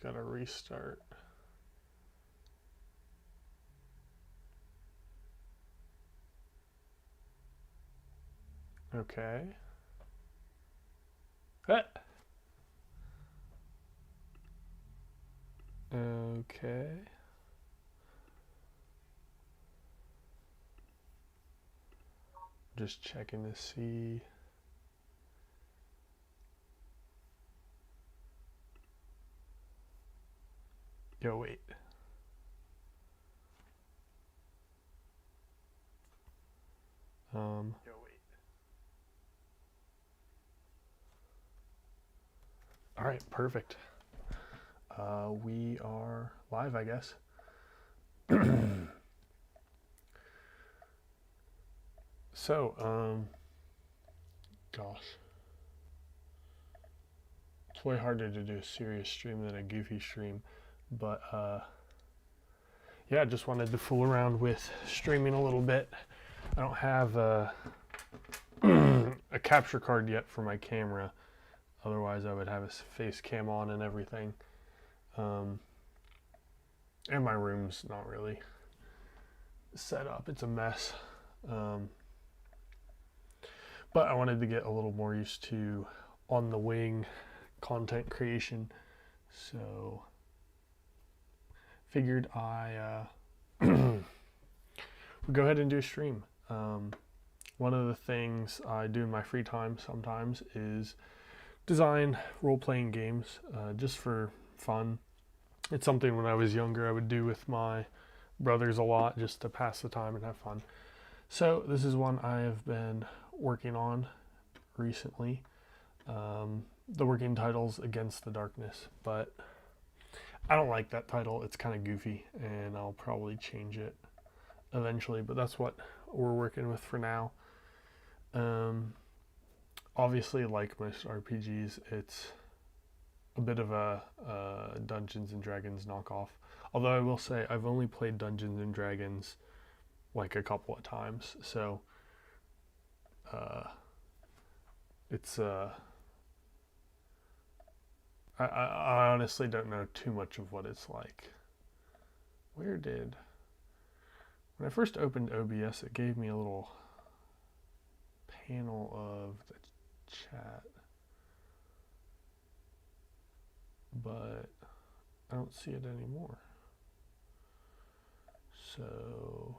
Gotta restart. Okay. Ah. Okay. Just checking to see. Yo, wait. All right, perfect. We are live, I guess. So, gosh. It's way harder to do a serious stream than a goofy stream. But, yeah, just wanted to fool around with streaming a little bit. I don't have a capture card yet for my camera. Otherwise, I would have a face cam on and everything. And my room's not really set up. It's a mess. But I wanted to get a little more used to on the wing content creation. So figured I would go ahead and do a stream. One of the things I do in my free time sometimes is design role-playing games just for fun. It's something when I was younger I would do with my brothers a lot just to pass the time and have fun. So this is one I have been working on recently. The working title's Against the Darkness, but I don't like that title. It's kind of goofy and I'll probably change it eventually, but that's what we're working with for now. Obviously, like most RPGs, it's a bit of a Dungeons and Dragons knockoff. Although I will say I've only played Dungeons and Dragons like a couple of times, so it's I honestly don't know too much of what it's like. When I first opened OBS, it gave me a little panel of the chat, but I don't see it anymore. So,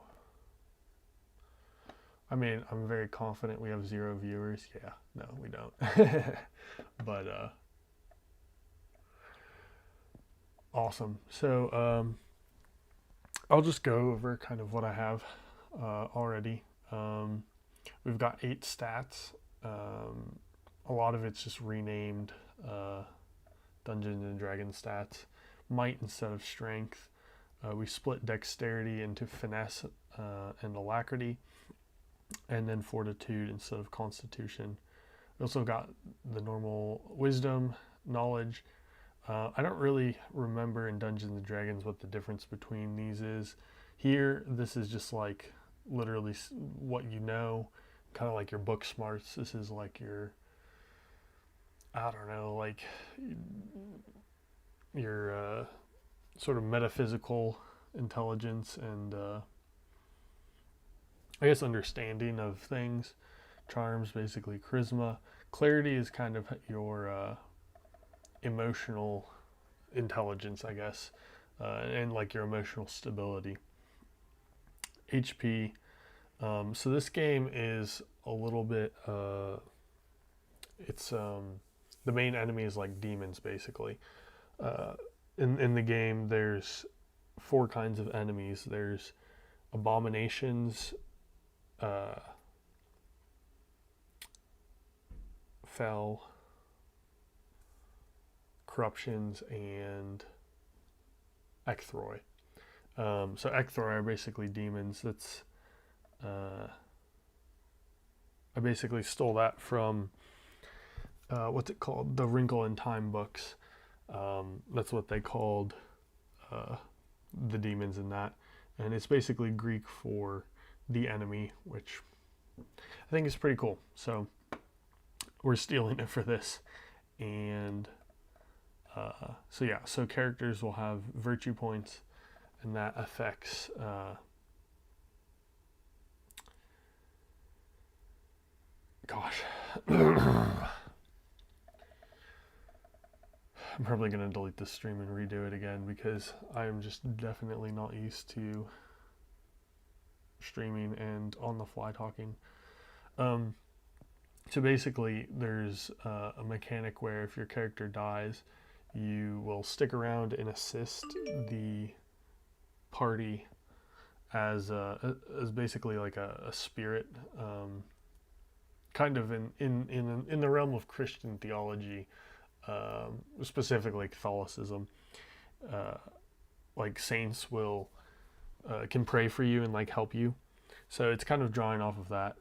I mean, I'm very confident we have 0 viewers. Yeah, no, we don't. But, awesome. So, I'll just go over kind of what I have already. We've got 8 stats. A lot of it's just renamed Dungeons and Dragons stats. Might instead of strength. We split dexterity into finesse and alacrity, and then fortitude instead of constitution. We also got the normal wisdom, knowledge. I don't really remember in Dungeons and Dragons what the difference between these is. Here, this is just like literally what you know, kind of like your book smarts. This is like your, I don't know, like your sort of metaphysical intelligence and I guess understanding of things. Charms, basically charisma. Clarity is kind of your emotional intelligence, I guess, and like your emotional stability. HP. So this game is a little bit. It's the main enemy is like demons, basically. In the game, there's 4 kinds of enemies. There's abominations, fel, corruptions, and ecthroi. So ecthroi are basically demons. That's I basically stole that from what's it called? The Wrinkle in Time books. That's what they called the demons in that, and it's basically Greek for the enemy, which I think is pretty cool. So we're stealing it for this, and So yeah, so characters will have virtue points, and that affects gosh. I'm probably going to delete this stream and redo it again because I am just definitely not used to streaming and on the fly talking. So basically, there's a mechanic where if your character dies, you will stick around and assist the party as basically like a spirit, kind of in the realm of Christian theology, specifically Catholicism. Like saints will can pray for you and like help you. So it's kind of drawing off of that,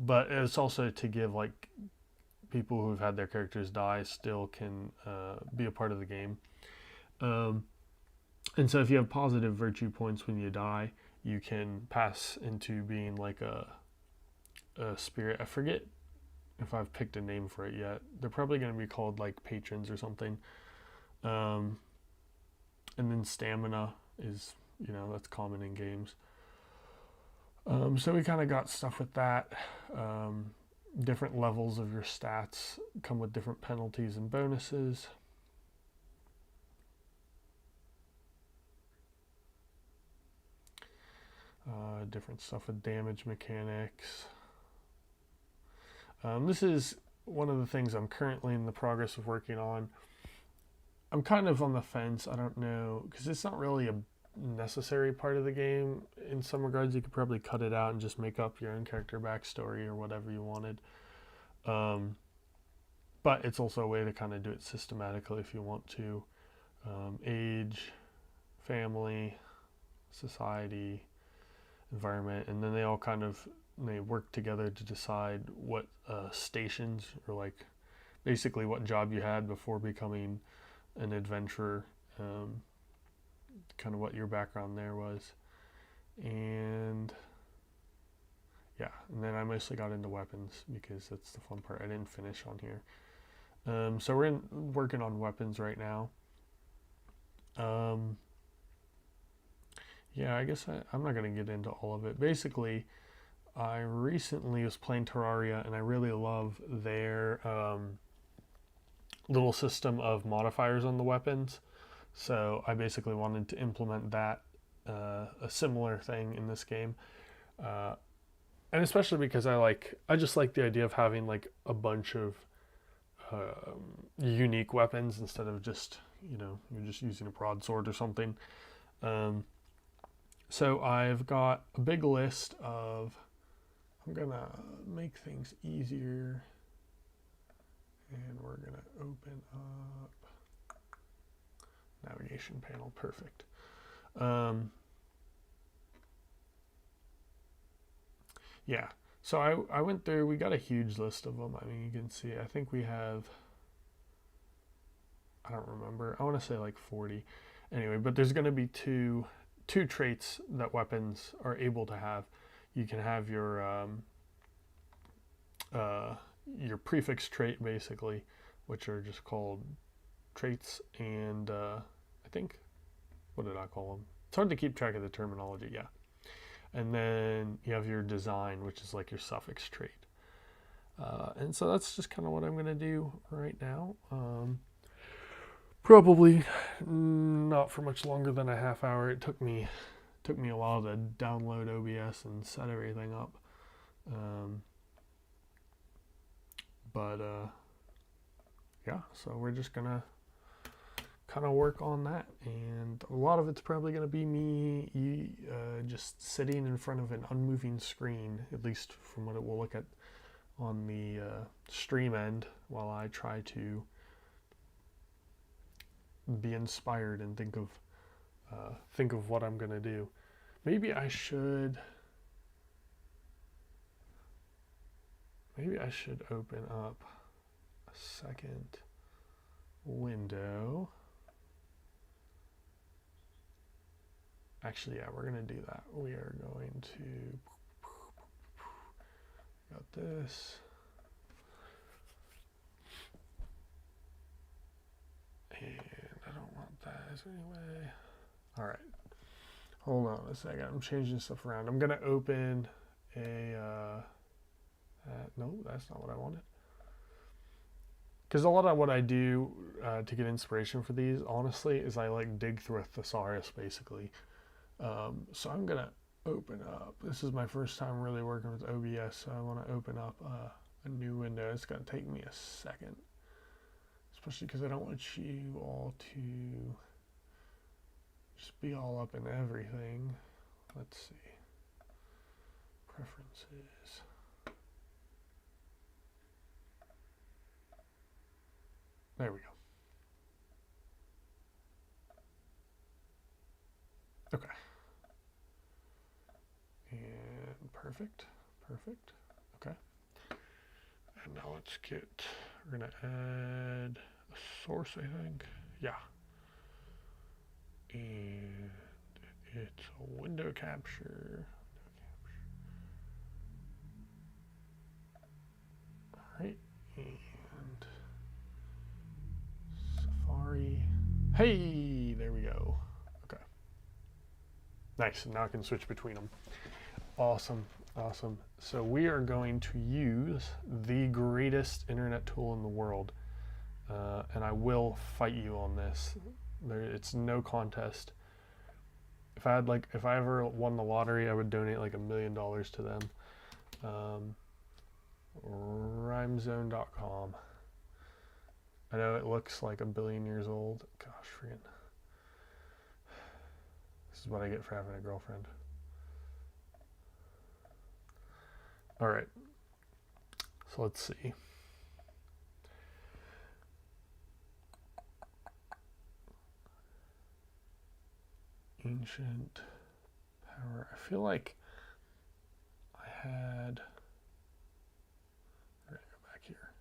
but it's also to give like people who've had their characters die still can be a part of the game. And so if you have positive virtue points when you die, you can pass into being like a spirit. I forget if I've picked a name for it yet. They're probably going to be called like patrons or something. And then stamina is, that's common in games. So we kind of got stuff with that. Different levels of your stats come with different penalties and bonuses. Different stuff with damage mechanics. This is one of the things I'm currently in the progress of working on. I'm kind of on the fence. I don't know, because it's not really a necessary part of the game. In some regards, you could probably cut it out and just make up your own character backstory or whatever you wanted. But it's also a way to kind of do it systematically if you want to. Age, family, society, environment, and then they all kind of work together to decide what stations, or like basically what job you had before becoming an adventurer, kind of what your background there was. And yeah, and then I mostly got into weapons because that's the fun part. I didn't finish on here. So we're working on weapons right now. Yeah, I guess I'm not going to get into all of it. Basically, I recently was playing Terraria, and I really love their little system of modifiers on the weapons. So I basically wanted to implement that, a similar thing in this game. And especially because I just like the idea of having like a bunch of unique weapons instead of just, you're just using a broadsword or something. So I've got a big list of, I'm gonna make things easier, and we're gonna open up navigation panel. Perfect. Yeah, so I went through, we got a huge list of them. I mean, you can see, I think we have, I don't remember, I want to say like 40. Anyway, but there's going to be two traits that weapons are able to have. You can have your prefix trait, basically, which are just called traits, and I think, what did I call them? It's hard to keep track of the terminology, yeah. And then you have your design, which is like your suffix trait. And so that's just kind of what I'm going to do right now. Probably not for much longer than a half hour. It took me a while to download OBS and set everything up. Yeah, so we're just going to kind of work on that, and a lot of it's probably going to be me just sitting in front of an unmoving screen, at least from what it will look at on the stream end, while I try to be inspired and think of what I'm going to do. Maybe I should open up a second window. Actually, yeah, we're going to do that. We are going to, got this. And I don't want that anyway. All right. Hold on a second. I'm changing stuff around. I'm going to open a... no, that's not what I wanted. Because a lot of what I do to get inspiration for these, honestly, is I like dig through a thesaurus, basically. So I'm going to open up. This is my first time really working with OBS, so I want to open up a new window. It's going to take me a second, especially because I don't want you all to just be all up in everything. Let's see. Preferences. There we go. Okay. And perfect. Perfect. Okay. And now let's get, we're going to add a source, I think. Yeah. And it's a window capture. All right. And Safari. Hey, there we go. Okay. Nice. Now I can switch between them. Awesome. Awesome. So we are going to use the greatest internet tool in the world. And I will fight you on this. It's no contest. If I ever won the lottery, I would donate like $1 million to them. Rhymezone.com. I know it looks like 1 billion years old. Gosh, freaking. This is what I get for having a girlfriend. All right. So let's see. Ancient power. I feel like I had. We're gonna go back here.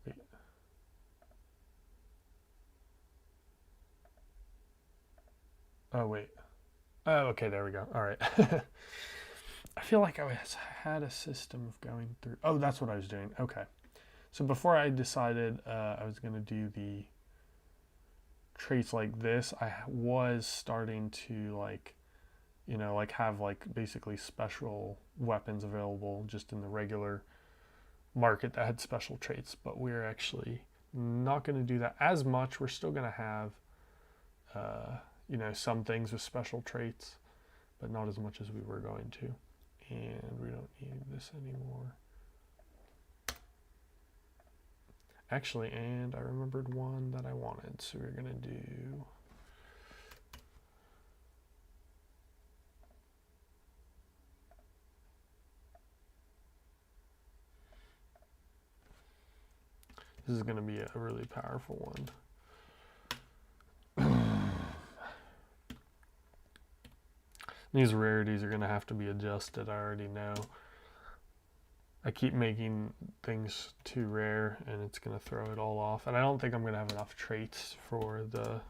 Wait. Oh wait. Oh, okay. There we go. All right. I feel like I had a system of going through. Oh, that's what I was doing. Okay. So before I decided I was gonna do the traits like this, I was starting to like have like basically special weapons available just in the regular market that had special traits, but we're actually not going to do that as much. We're still going to have some things with special traits, but not as much as we were going to. And we don't need this anymore. Actually, and I remembered one that I wanted, so we're going to do... This is going to be a really powerful one. These rarities are going to have to be adjusted, I already know. I keep making things too rare and it's going to throw it all off. And I don't think I'm going to have enough traits for the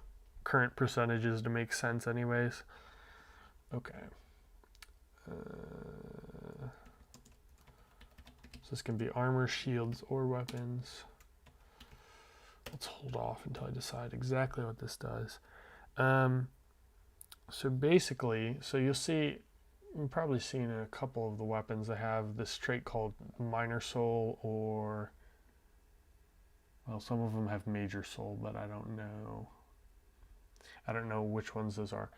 current percentages to make sense anyways. Okay. So this can be armor, shields, or weapons. Let's hold off until I decide exactly what this does. So basically, you'll see, you've probably seen a couple of the weapons that have this trait called minor soul, or, well, some of them have major soul, but I don't know which ones those are.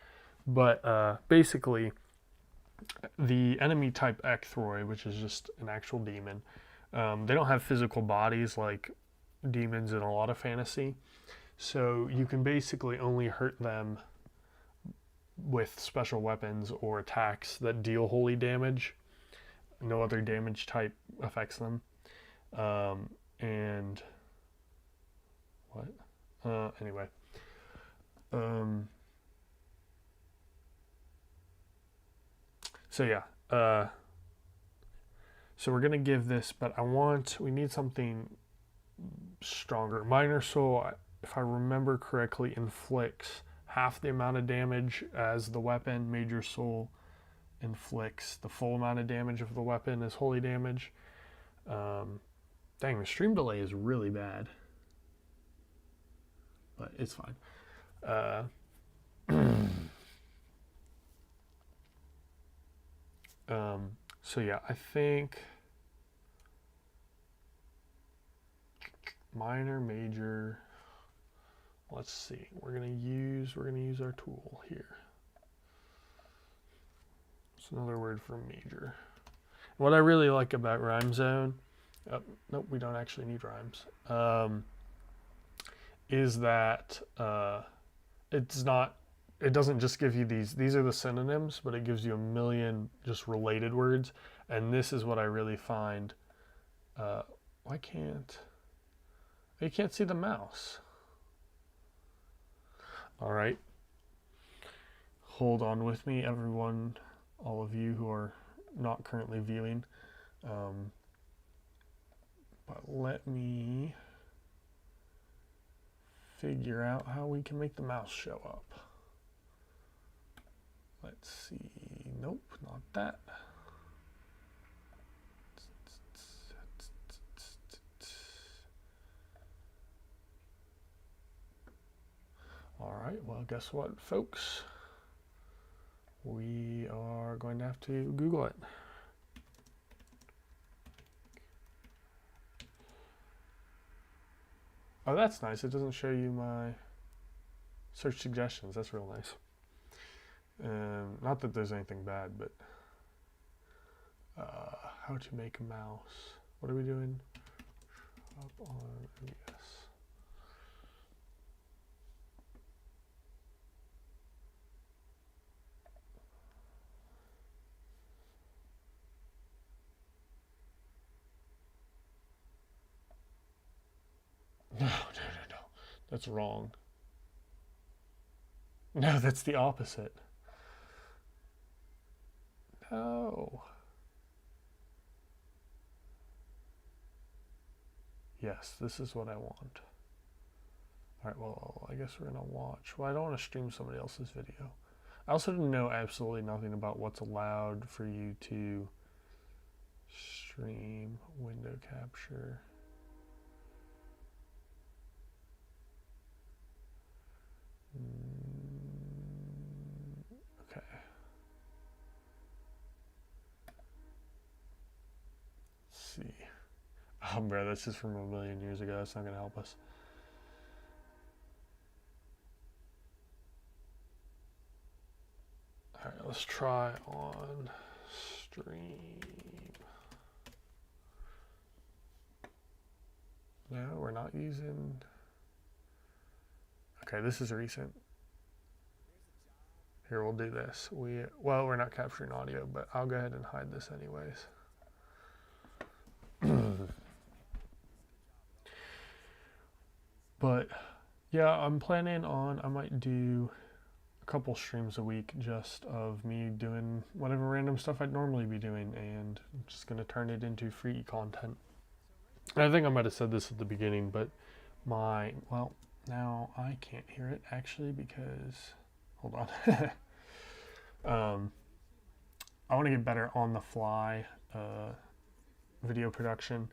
But basically, the enemy type Ecthroi, which is just an actual demon, they don't have physical bodies like demons in a lot of fantasy, so you can basically only hurt them with special weapons or attacks that deal holy damage. No other damage type affects them. And what? Anyway. So yeah. So we're gonna give this, but we need something stronger. Minor soul, if I remember correctly, inflicts half the amount of damage as the weapon. Major soul inflicts the full amount of damage of the weapon as holy damage. Dang, the stream delay is really bad. but it's fine. Uh, so yeah, I think minor, major. Let's see. We're gonna use our tool here. It's another word for major. What I really like about Rhyme Zone, nope, we don't actually need rhymes, is that it doesn't just give you these are the synonyms, but it gives you a million just related words. And this is what I really find. Why can't you can't see the mouse? All right. Hold on with me, everyone, all of you who are not currently viewing. But let me figure out how we can make the mouse show up. Let's see. Nope, not that. All right, well, guess what, folks? We are going to have to Google it. Oh, that's nice. It doesn't show you my search suggestions. That's real nice. Not that there's anything bad, but how to make a mouse. What are we doing? Up on OBS. No. That's wrong. No, that's the opposite. No. Yes, this is what I want. All right, well, I guess we're going to watch. Well, I don't want to stream somebody else's video. I also know absolutely nothing about what's allowed for you to stream, window capture. Okay. Let's see. Oh, bro, this is from a million years ago. That's not going to help us. All right, let's try on stream. No, we're not using. Okay, this is recent. Here, we'll do this. Well, we're not capturing audio, but I'll go ahead and hide this anyways. But yeah, I'm planning on, I might do a couple streams a week just of me doing whatever random stuff I'd normally be doing, and I'm just going to turn it into free content. And I think I might have said this at the beginning, but well, now I can't hear it actually because, hold on. I want to get better on the fly video production,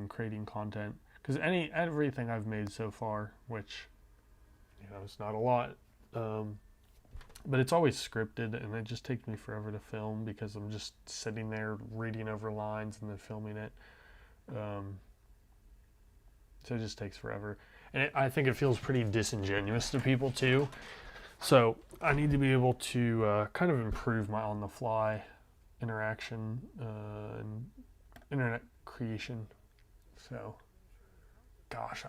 creating content, because everything I've made so far, which it's not a lot, but it's always scripted, and it just takes me forever to film because I'm just sitting there reading over lines and then filming it. So it just takes forever, and I think it feels pretty disingenuous to people too. So I need to be able to kind of improve my on-the-fly interaction and internet creation. So, gosh,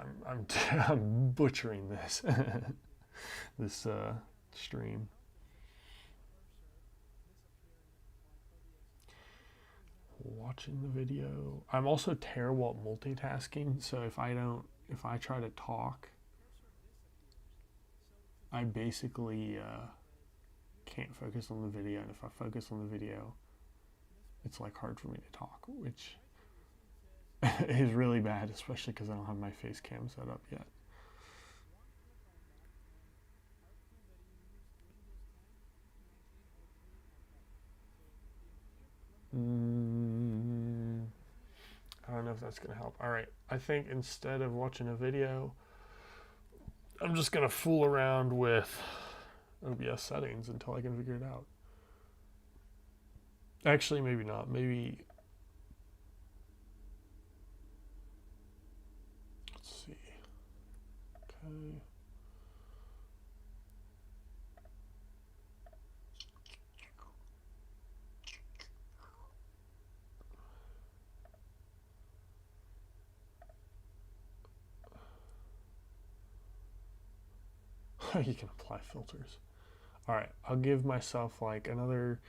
I'm butchering this this stream. Watching the video. I'm also terrible at multitasking, so if I try to talk, I basically can't focus on the video, and if I focus on the video, it's like hard for me to talk, which is really bad, especially because I don't have my face cam set up yet. I don't know if that's going to help. All right, I think instead of watching a video, I'm just gonna fool around with OBS settings until I can figure it out. Actually, maybe not. Maybe, let's see. Okay. You can apply filters. All right, I'll give myself like another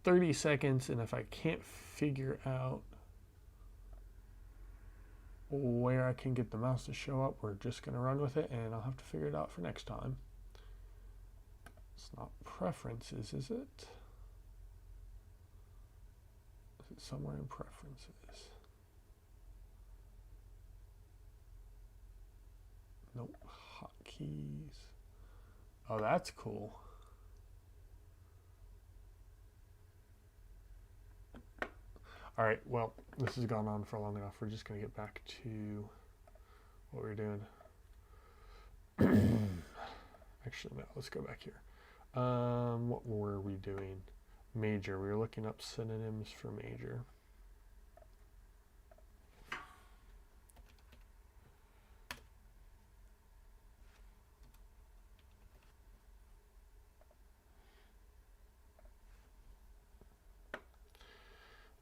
30 seconds, and if I can't figure out where I can get the mouse to show up, we're just gonna run with it, and I'll have to figure it out for next time. It's not preferences, is it? Is it somewhere in preferences? Nope, hotkeys. Oh, that's cool. All right, well, this has gone on for long enough. We're just gonna get back to what we were doing. Actually, no, let's go back here. What were we doing? Major. We were looking up synonyms for major.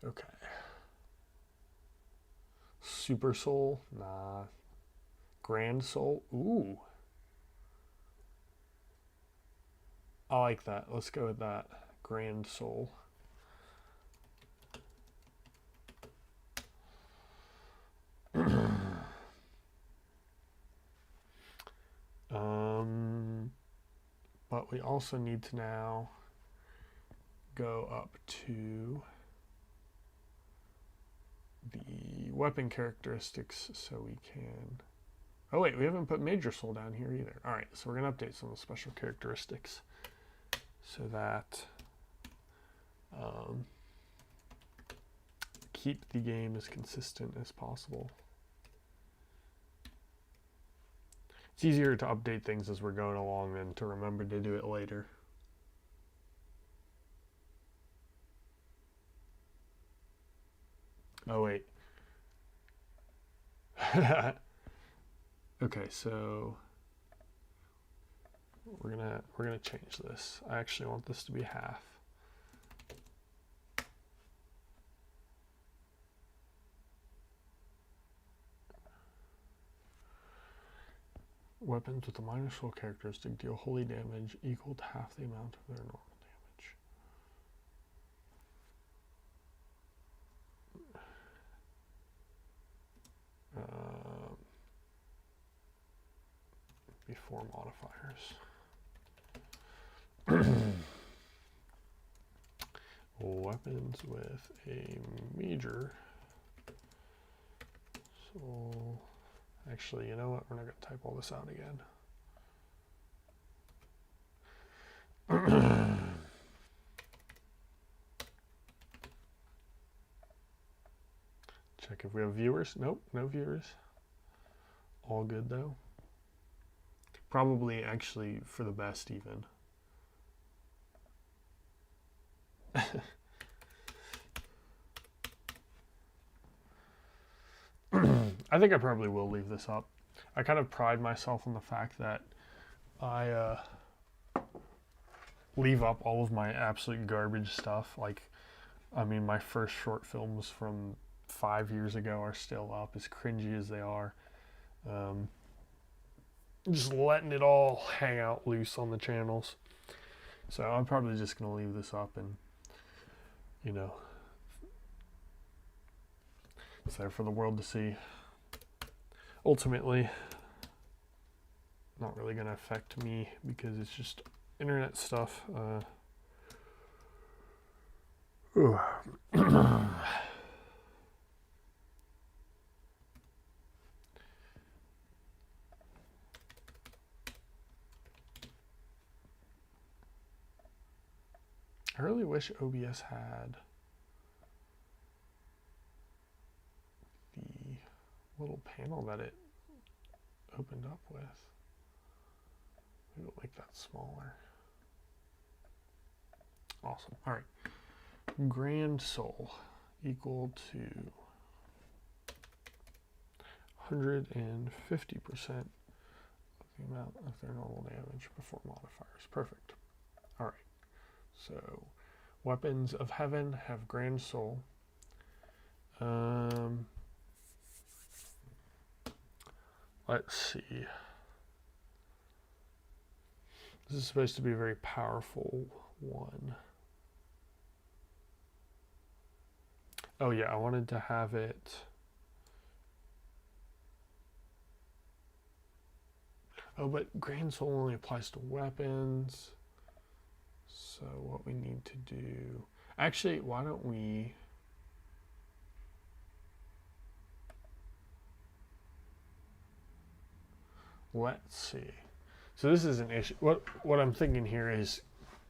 Okay. Super soul? Nah. Grand soul? Ooh. I like that. Let's go with that. Grand soul. But we also need to now go up to the weapon characteristics so we can... Oh wait, we haven't put major soul down here either. All right, so we're gonna update some of the special characteristics so that keep the game as consistent as possible. It's easier to update things as we're going along than to remember to do it later. Oh wait. Okay, so we're gonna change this. I actually want this to be half. Weapons with a minor soul characteristic deal holy damage equal to half the amount of their normal damage. Before modifiers. Weapons with a major soul. Actually, you know what? We're not going to type all this out again. Check if we have viewers. Nope, no viewers. All good though. Probably actually for the best even. I think I probably will leave this up. I kind of pride myself on the fact that I leave up all of my absolute garbage stuff. Like, I mean, my first short films from 5 years ago are still up, as cringy as they are. Just letting it all hang out loose on the channels. So I'm probably just going to leave this up and, you know, it's there for the world to see. Ultimately, not really going to affect me because it's just internet stuff. I really wish OBS had the little panel that it opened up with. We'll make that smaller. Awesome. All right. Grand Soul equal to 150% of the amount of their normal damage before modifiers. Perfect. All right. So weapons of heaven have Grand Soul. Let's see. This is supposed to be a very powerful one. Oh yeah, I wanted to have it. Oh, but Grand Soul only applies to weapons. So what we need to do... Actually, why don't we... Let's see. So this is an issue. What I'm thinking here is,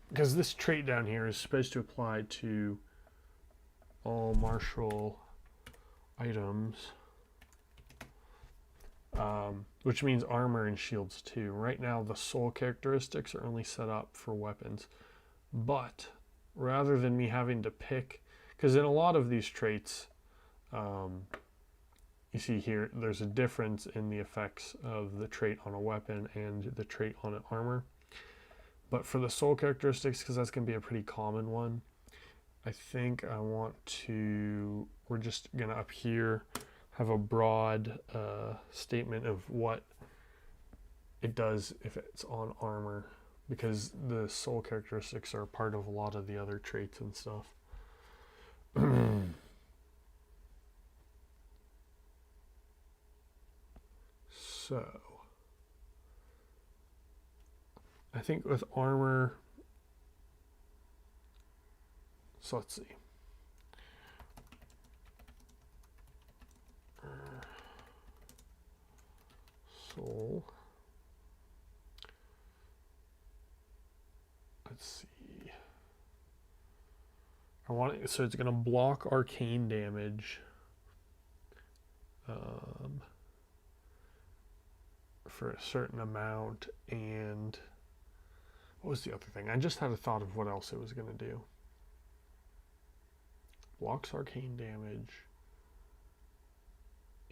because this trait down here is supposed to apply to all martial items, which means armor and shields too. Right now the soul characteristics are only set up for weapons, but rather than me having to pick, because in a lot of these traits, you see here, there's a difference in the effects of the trait on a weapon and the trait on an armor. But for the soul characteristics, because that's going to be a pretty common one, I think I want to, we're just going to up here have a broad statement of what it does if it's on armor, because the soul characteristics are part of a lot of the other traits and stuff. So, I think with armor, so let's see. Soul. Let's see. I want it, so it's going to block arcane damage. For a certain amount, and what was the other thing? I just had a thought of what else it was going to do. Blocks arcane damage,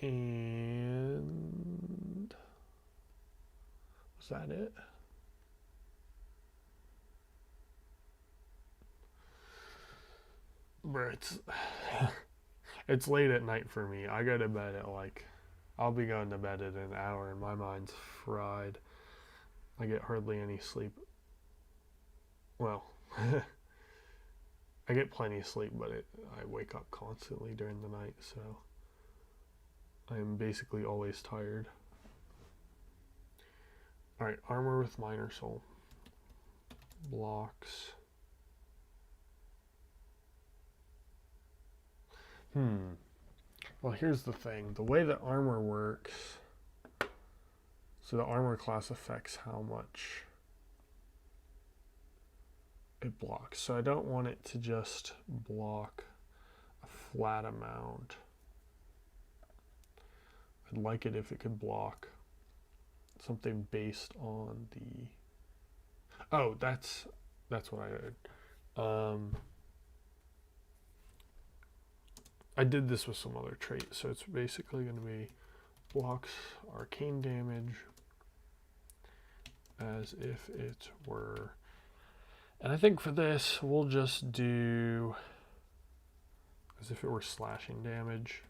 and was that it? Bro, it's late at night for me. I go to bed at like, I'll be going to bed in an hour and my mind's fried. I get hardly any sleep. Well, I get plenty of sleep, but I wake up constantly during the night, so I am basically always tired. Alright, armor with minor soul. Blocks. Well, here's the thing. The way that armor works, so the armor class affects how much it blocks. So I don't want it to just block a flat amount. I'd like it if it could block something based on the... Oh, that's what I heard. I did this with some other traits, so it's basically going to be blocks arcane damage as if it were, and I think for this we'll just do as if it were slashing damage,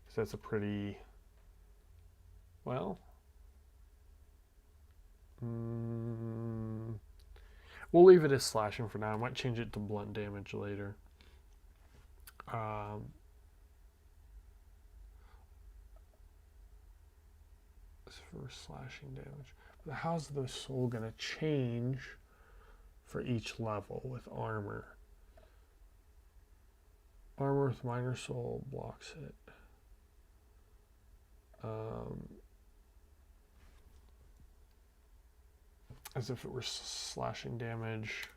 because that's a pretty, well, we'll leave it as slashing for now. I might change it to blunt damage later. For slashing damage. But how's the soul going to change for each level with armor? Armor with minor soul blocks it. As if it were slashing damage.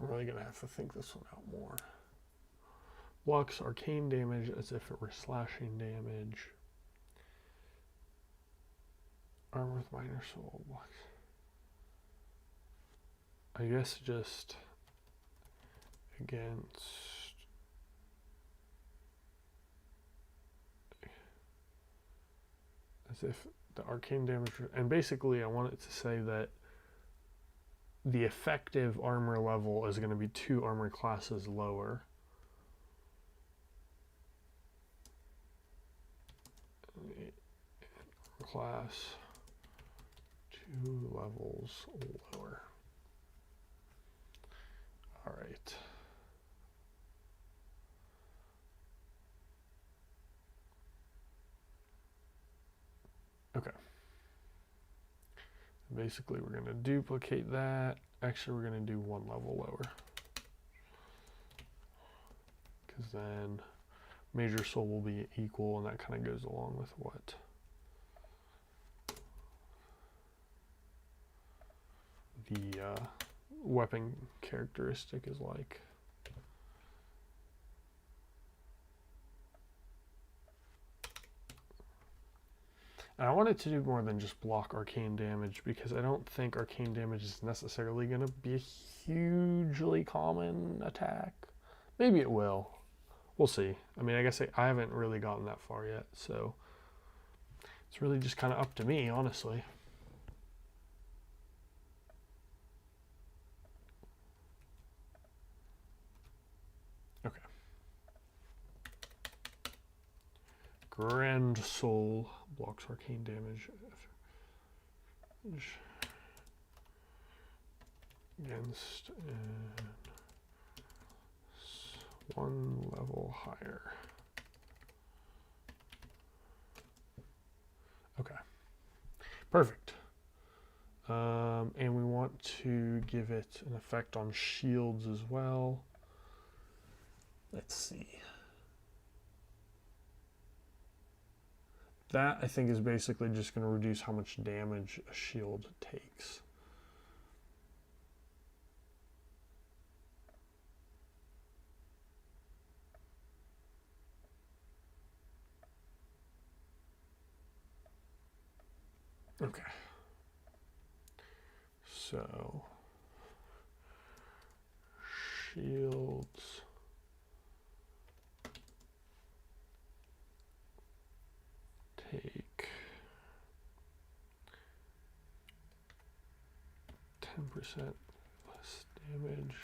I'm really going to have to think this one out more. Blocks arcane damage as if it were slashing damage. Armor with minor soul blocks. I guess just against as if the arcane damage, and basically I want it to say that the effective armor level is going to be 2 armor classes lower. Class 2 levels lower. All right. Okay. Basically, we're going to duplicate that. Actually, we're going to do 1 level lower. Because then major soul will be equal, and that kind of goes along with what the weapon characteristic is like. And I want it to do more than just block arcane damage, because I don't think arcane damage is necessarily going to be a hugely common attack. Maybe it will. We'll see. I mean, I guess I haven't really gotten that far yet, so it's really just kind of up to me, honestly. Okay. Grand Soul blocks arcane damage against 1 level higher. Okay, perfect. And we want to give it an effect on shields as well. Let's see. That, I think, is basically just going to reduce how much damage a shield takes. Okay. So, shields. Take 10% less damage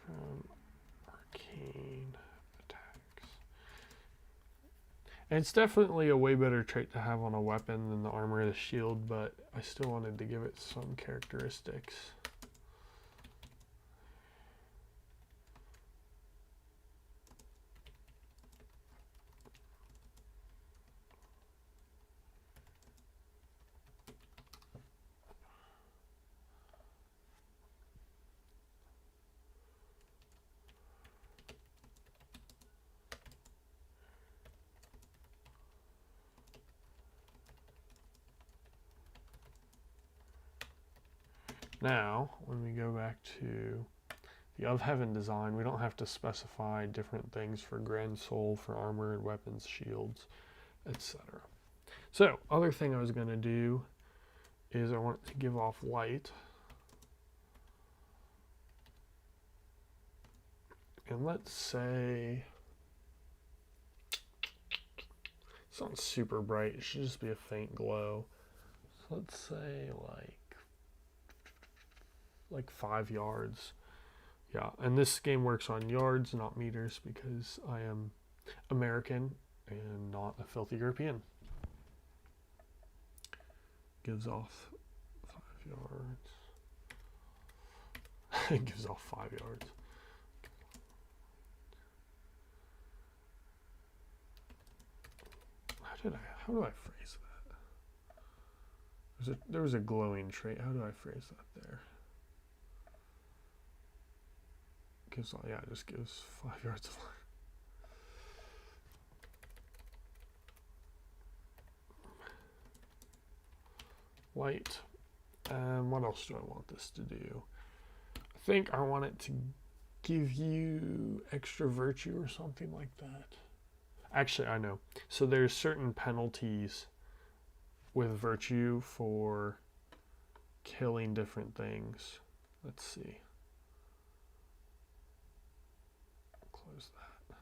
from arcane attacks. And it's definitely a way better trait to have on a weapon than the armor or the shield, but I still wanted to give it some characteristics. Now, when we go back to the Of Heaven design, we don't have to specify different things for Grand Soul, for armor and weapons, shields, etc. So, other thing I was going to do is I want to give off light. And let's say, it's not super bright, it should just be a faint glow. So let's say like 5 yards. Yeah, and this game works on yards, not meters, because I am American and not a filthy European. Gives off 5 yards. It gives off 5 yards. How do I phrase that? There was a glowing trait. How do I phrase that there? Gives, yeah, it just gives 5 yards of light. What else do I want this to do? I think I want it to give you extra virtue or something like that. Actually, I know. So there's certain penalties with virtue for killing different things. Let's see. Close that.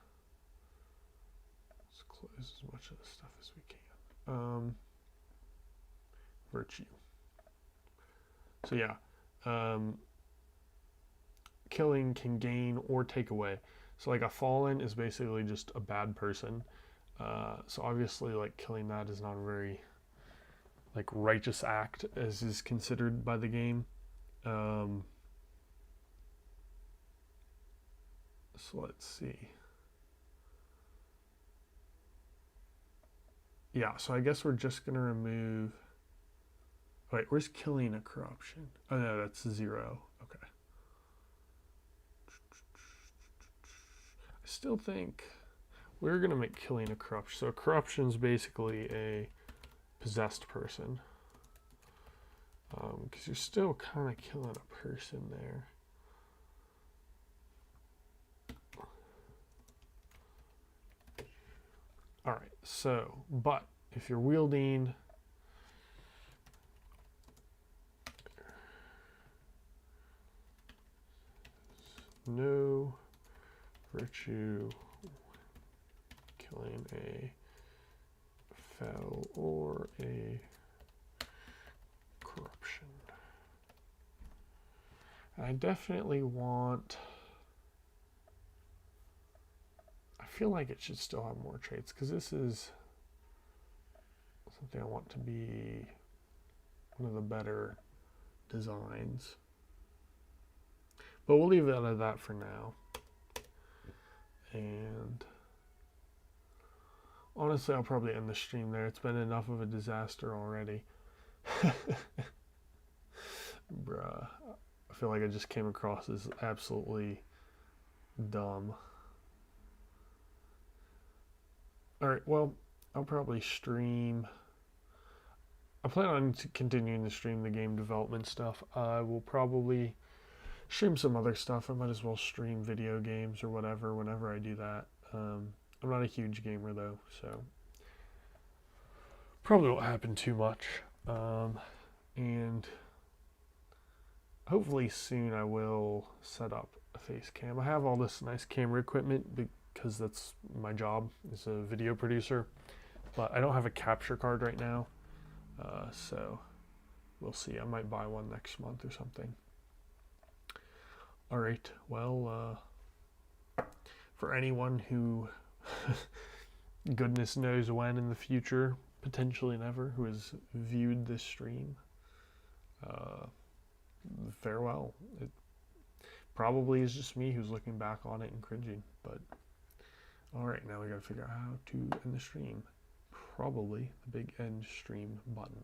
Let's close as much of the stuff as we can. Virtue. So yeah, killing can gain or take away. So like a fallen is basically just a bad person. So obviously like killing that is not a very like righteous act as is considered by the game. So let's see. Yeah, so I guess we're just gonna remove. Wait, where's killing a corruption? Oh no, that's 0. Okay. I still think we're gonna make killing a corruption. So a corruption is basically a possessed person. Because you're still kind of killing a person there. Alright, so, but if you're wielding no virtue, killing a fel or a corruption. I definitely want, I feel like it should still have more traits because this is something I want to be one of the better designs. But we'll leave it at that for now. And honestly, I'll probably end the stream there. It's been enough of a disaster already. Bruh. I feel like I just came across as absolutely dumb. Alright, well, I'll probably stream. I plan on continuing to stream the game development stuff. I will probably stream some other stuff. I might as well stream video games or whatever whenever I do that. I'm not a huge gamer though, so probably won't happen too much. And hopefully soon I will set up a face cam. I have all this nice camera equipment because that's my job as a video producer, but I don't have a capture card right now, so we'll see. I might buy one next month or something. All right, well, for anyone who goodness knows when in the future, potentially never, who has viewed this stream, farewell. It probably is just me who's looking back on it and cringing, but all right, now we gotta figure out how to end the stream. Probably the big end stream button.